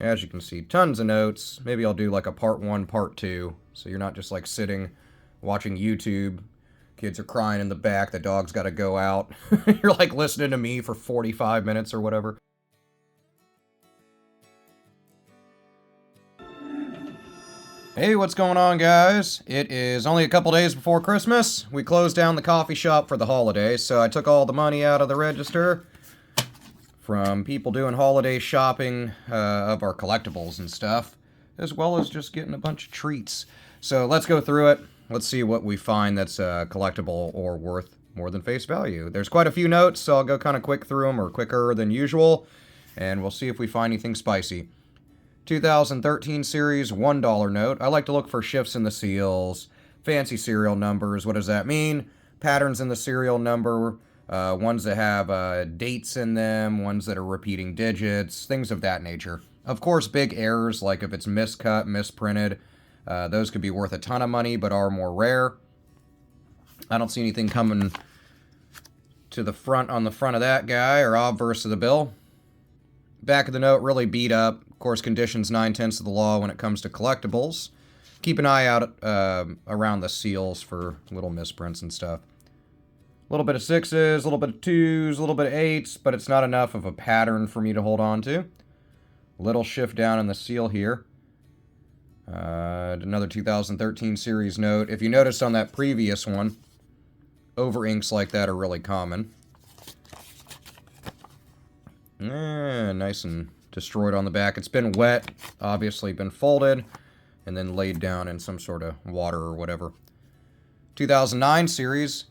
As you can see, tons of notes. Maybe I'll do like a part 1, part 2, so you're not just like sitting watching YouTube. Kids are crying in the back, the dog's got to go out. You're like listening to me for 45 minutes or whatever. Hey, what's going on, guys? It is only a couple days before Christmas. We closed down the coffee shop for the holiday, so I took all the money out of the register from people doing holiday shopping of our collectibles and stuff, as well as just getting a bunch of treats. So let's go through it. Let's see what we find that's collectible or worth more than face value. There's quite a few notes, so I'll go kind of quick through them, or quicker than usual, and we'll see if we find anything spicy. 2013 series $1 note. I like to look for shifts in the seals, fancy serial numbers. What does that mean? Patterns in the serial number, ones that have dates in them, ones that are repeating digits, things of that nature. Of course, big errors, like if it's miscut, misprinted, those could be worth a ton of money, but are more rare. I don't see anything coming to the front on the front of that guy, or obverse of the bill. Back of the note, really beat up. Of course, conditions 9/10 of the law when it comes to collectibles. Keep an eye out around the seals for little misprints and stuff. A little bit of 6s, a little bit of 2s, a little bit of 8s, but it's not enough of a pattern for me to hold on to. Little shift down in the seal here. Another 2013 series note. If you noticed on that previous one, over inks like that are really common. Nice and destroyed on the back. It's been wet, obviously been folded, and then laid down in some sort of water or whatever. 2009 series.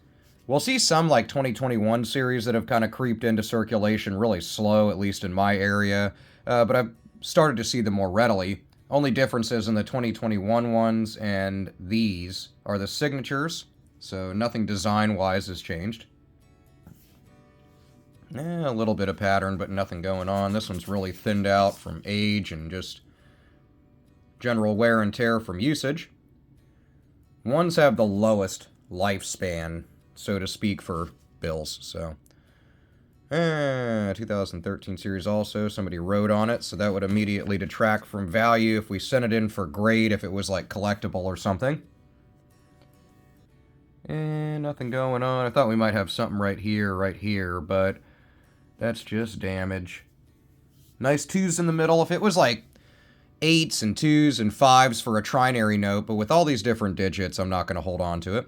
We'll see some like 2021 series that have kind of creeped into circulation really slow, at least in my area, but I've started to see them more readily. Only differences in the 2021 ones and these are the signatures, so nothing design-wise has changed. A little bit of pattern, but nothing going on. This one's really thinned out from age and just general wear and tear from usage. Ones have the lowest lifespan, so to speak, for bills. So, 2013 series also. Somebody wrote on it, so that would immediately detract from value if we sent it in for grade, if it was like collectible or something. Nothing going on. I thought we might have something right here, but that's just damage. Nice 2s in the middle. If it was like 8s and 2s and 5s for a trinary note, but with all these different digits, I'm not going to hold on to it.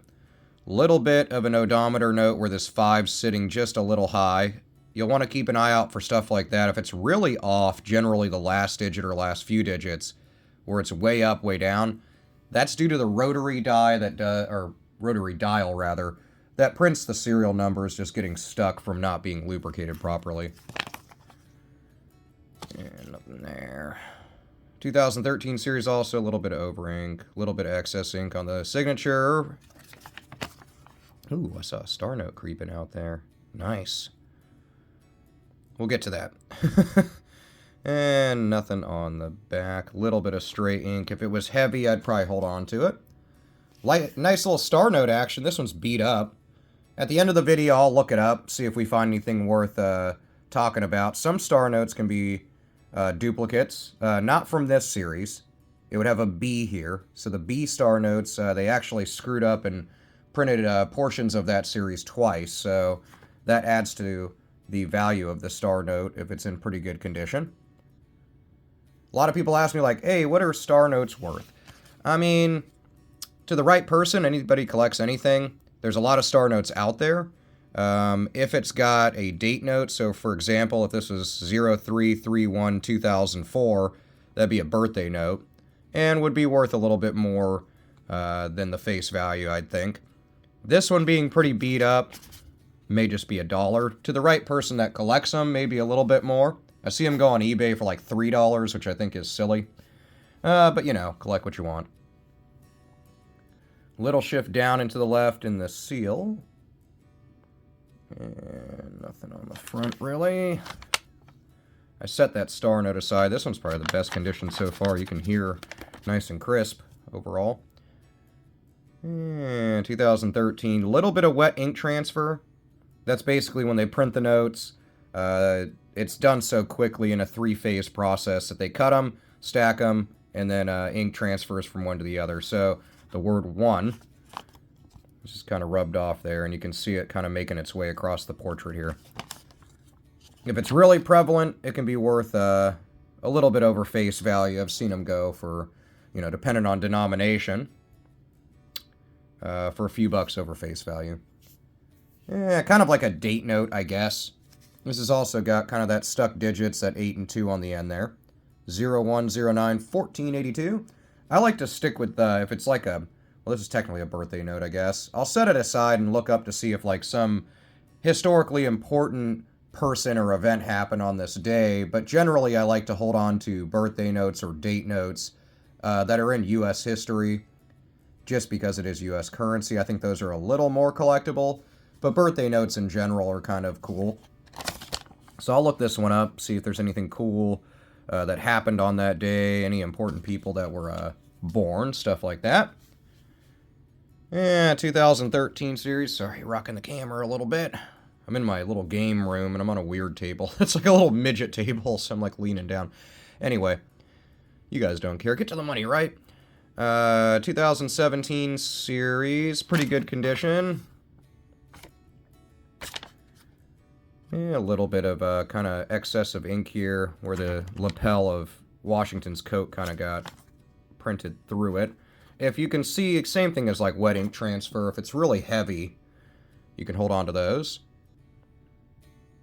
Little bit of an odometer note where this 5's sitting just a little high. You'll want to keep an eye out for stuff like that. If it's really off, generally the last digit or last few digits, where it's way up, way down, that's due to the rotary die or rotary dial rather, that prints the serial numbers just getting stuck from not being lubricated properly. And nothing there. 2013 series also, a little bit of over ink, a little bit of excess ink on the signature. Ooh, I saw a star note creeping out there. Nice. We'll get to that. And nothing on the back. Little bit of stray ink. If it was heavy, I'd probably hold on to it. Nice little star note action. This one's beat up. At the end of the video, I'll look it up, see if we find anything worth talking about. Some star notes can be duplicates, not from this series. It would have a B here. So the B star notes, they actually screwed up and printed portions of that series twice. So that adds to the value of the star note if it's in pretty good condition. A lot of people ask me like, hey, what are star notes worth? I mean, to the right person, anybody collects anything. There's a lot of star notes out there. If it's got a date note, so for example, if this was 03/31/2004, that'd be a birthday note, and would be worth a little bit more than the face value, I'd think. This one being pretty beat up, may just be $1. To the right person that collects them, maybe a little bit more. I see them go on eBay for like $3, which I think is silly. But you know, collect what you want. Little shift down into the left in the seal. And nothing on the front, really. I set that star note aside. This one's probably the best condition so far. You can hear nice and crisp overall. And 2013, little bit of wet ink transfer. That's basically when they print the notes. It's done so quickly in a 3-phase process that they cut them, stack them, and then ink transfers from one to the other. So the word one is just kind of rubbed off there, and you can see it kind of making its way across the portrait here. If it's really prevalent, it can be worth a little bit over face value. I've seen them go for, you know, depending on denomination, for a few bucks over face value. Yeah, kind of like a date note, I guess. This has also got kind of that stuck digits, that 8 and 2 on the end there. 0109 1482. I like to stick with, if it's like a, well, this is technically a birthday note, I guess. I'll set it aside and look up to see if, like, some historically important person or event happened on this day, but generally I like to hold on to birthday notes or date notes that are in U.S. history, just because it is U.S. currency. I think those are a little more collectible, but birthday notes in general are kind of cool. So I'll look this one up, see if there's anything cool that happened on that day, any important people that were born, stuff like that. Yeah, 2013 series. Sorry, rocking the camera a little bit. I'm in my little game room, and I'm on a weird table. It's like a little midget table, so I'm like leaning down. Anyway, you guys don't care. Get to the money, right? 2017 series. Pretty good condition. Yeah, a little bit of kind of excess of ink here, where the lapel of Washington's coat kind of got printed through it. If you can see, same thing as like wet ink transfer. If it's really heavy, you can hold on to those.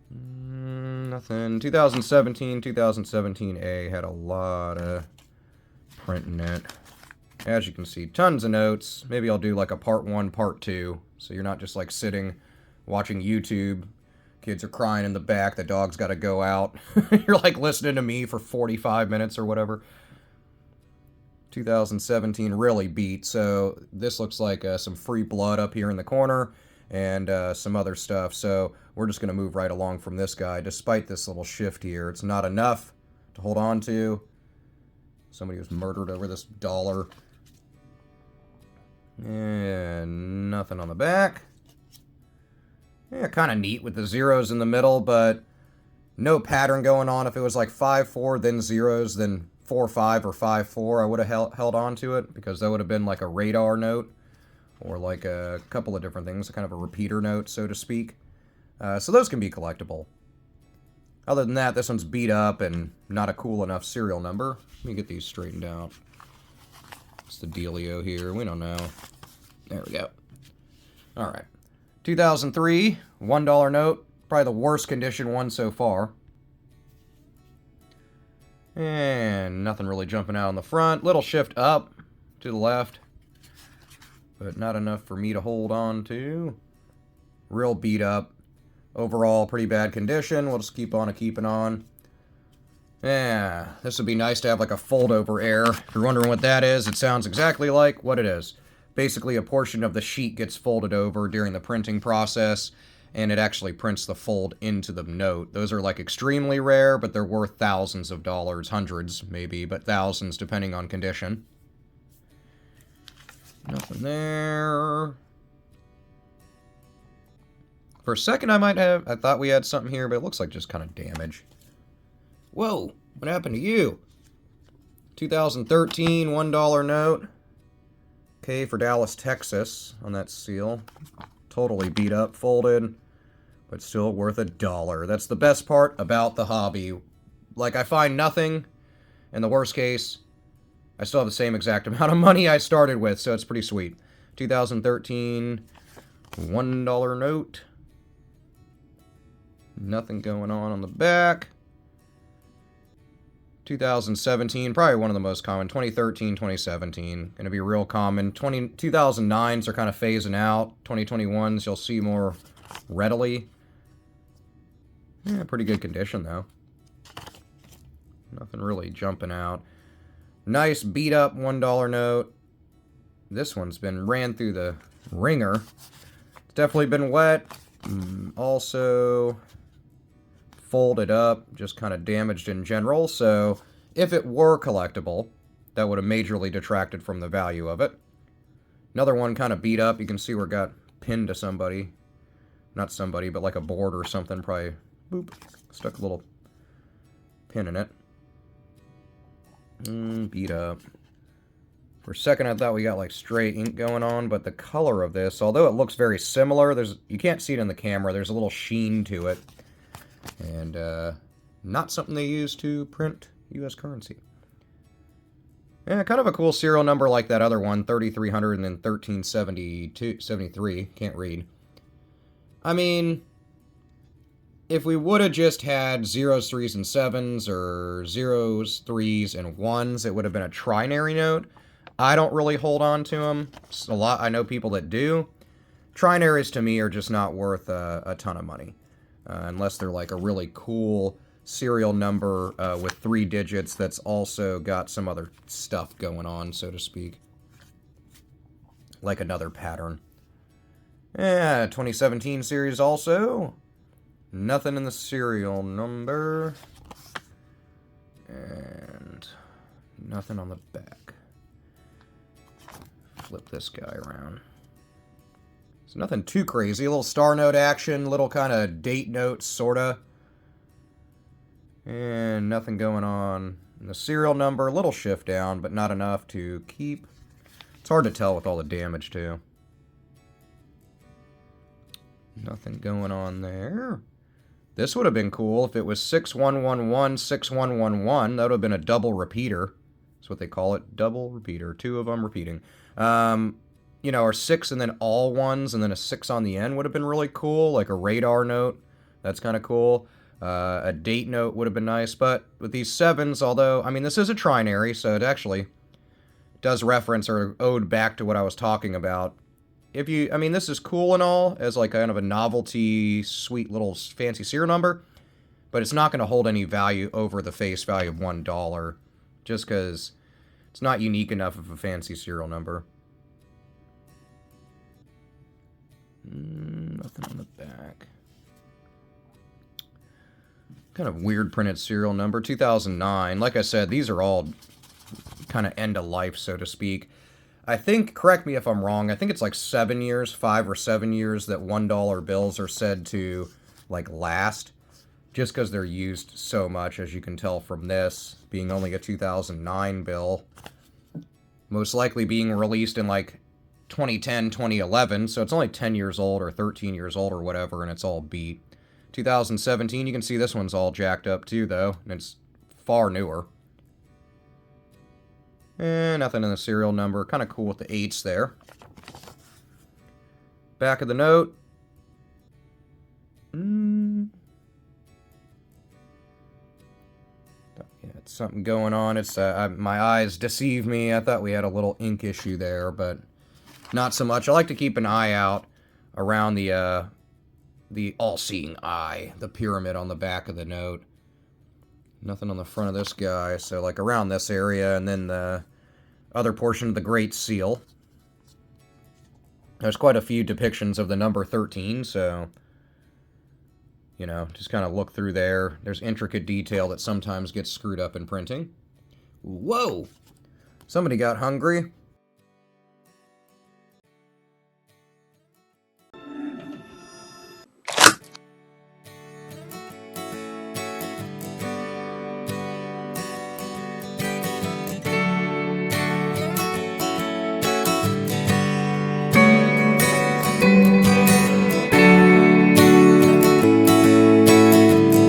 Nothing. 2017A had a lot of print in it. As you can see, tons of notes. Maybe I'll do like a part 1, part 2, so you're not just like sitting watching YouTube. Kids are crying in the back, the dog's got to go out. You're like listening to me for 45 minutes or whatever. 2017 really beat, so this looks like some free blood up here in the corner and some other stuff. So we're just going to move right along from this guy. Despite this little shift here, it's not enough to hold on to. Somebody was murdered over this dollar. And nothing on the back. Yeah, kind of neat with the zeros in the middle, but no pattern going on. If it was like 5-4, then zeros, then 4-5 or 5-4, I would have held on to it, because that would have been like a radar note, or like a couple of different things, kind of a repeater note, so to speak. So those can be collectible. Other than that, this one's beat up and not a cool enough serial number. Let me get these straightened out. What's the dealio here? We don't know. There we go. All right. 2003, $1 note. Probably the worst condition one so far. And nothing really jumping out on the front. Little shift up to the left, but not enough for me to hold on to. Real beat up. Overall, pretty bad condition. We'll just keep on keeping on. Yeah, this would be nice to have like a fold-over error. If you're wondering what that is, it sounds exactly like what it is. Basically, a portion of the sheet gets folded over during the printing process, and it actually prints the fold into the note. Those are like extremely rare, but they're worth thousands of dollars, hundreds maybe, but thousands depending on condition. Nothing there. For a second I thought we had something here, but it looks like just kind of damage. Whoa, what happened to you? 2013 $1 note. K for Dallas, Texas on that seal. Totally beat up, folded, but still worth $1. That's the best part about the hobby. Like, I find nothing. In the worst case, I still have the same exact amount of money I started with, so it's pretty sweet. 2013 $1 note. Nothing going on the back. 2017, probably one of the most common. 2013, 2017, going to be real common. 2009s are kind of phasing out. 2021s you'll see more readily. Yeah, pretty good condition, though. Nothing really jumping out. Nice beat-up $1 note. This one's been ran through the ringer. It's definitely been wet. Also folded up, just kind of damaged in general, so if it were collectible, that would have majorly detracted from the value of it. Another one kind of beat up. You can see where it got pinned to somebody. Not somebody, but like a board or something, probably Boop. Stuck a little pin in it. Beat up. For a second, I thought we got like stray ink going on, but the color of this, although it looks very similar, you can't see it in the camera. There's a little sheen to it. And not something they use to print U.S. currency. Yeah, kind of a cool serial number like that other one, 3300 and then 1373. Can't read. I mean, if we would have just had 0s, 3s, and 7s, or 0s, 3s, and 1s, it would have been a trinary note. I don't really hold on to them. I know people that do. Trinaries, to me, are just not worth a ton of money. Unless they're like a really cool serial number with 3 digits that's also got some other stuff going on, so to speak. Like another pattern. Yeah, 2017 series also. Nothing in the serial number. And nothing on the back. Flip this guy around. It's nothing too crazy. A little star note action, little kind of date notes, sorta. And nothing going on in the serial number. A little shift down, but not enough to keep. It's hard to tell with all the damage, too. Nothing going on there. This would have been cool if it was 6111, 6111. That would have been a double repeater. That's what they call it. Double repeater. 2 of them repeating. You know, or 6 and then all 1s and then a 6 on the end would have been really cool. Like a radar note. That's kind of cool. A date note would have been nice. But with these 7s, although, I mean, this is a trinary, so it actually does reference or ode back to what I was talking about. I mean, this is cool and all, as like kind of a novelty, sweet little fancy serial number, but it's not going to hold any value over the face value of $1, just because it's not unique enough of a fancy serial number. Nothing on the back. Kind of weird printed serial number, 2009. Like I said, these are all kind of end of life, so to speak. I think, correct me if I'm wrong, I think it's like 7 years, 5 or 7 years that $1 bills are said to, like, last. Just because they're used so much, as you can tell from this, being only a 2009 bill. Most likely being released in, like, 2010, 2011, so it's only 10 years old or 13 years old or whatever, and it's all beat. 2017, you can see this one's all jacked up too, though, and it's far newer. Nothing in the serial number. Kind of cool with the 8s there. Back of the note. Yeah, it's something going on. It's my eyes deceive me. I thought we had a little ink issue there, but not so much. I like to keep an eye out around the all-seeing eye, the pyramid on the back of the note. Nothing on the front of this guy, so like around this area, and then the other portion of the Great Seal. There's quite a few depictions of the number 13, so, you know, just kind of look through there. There's intricate detail that sometimes gets screwed up in printing. Whoa! Somebody got hungry.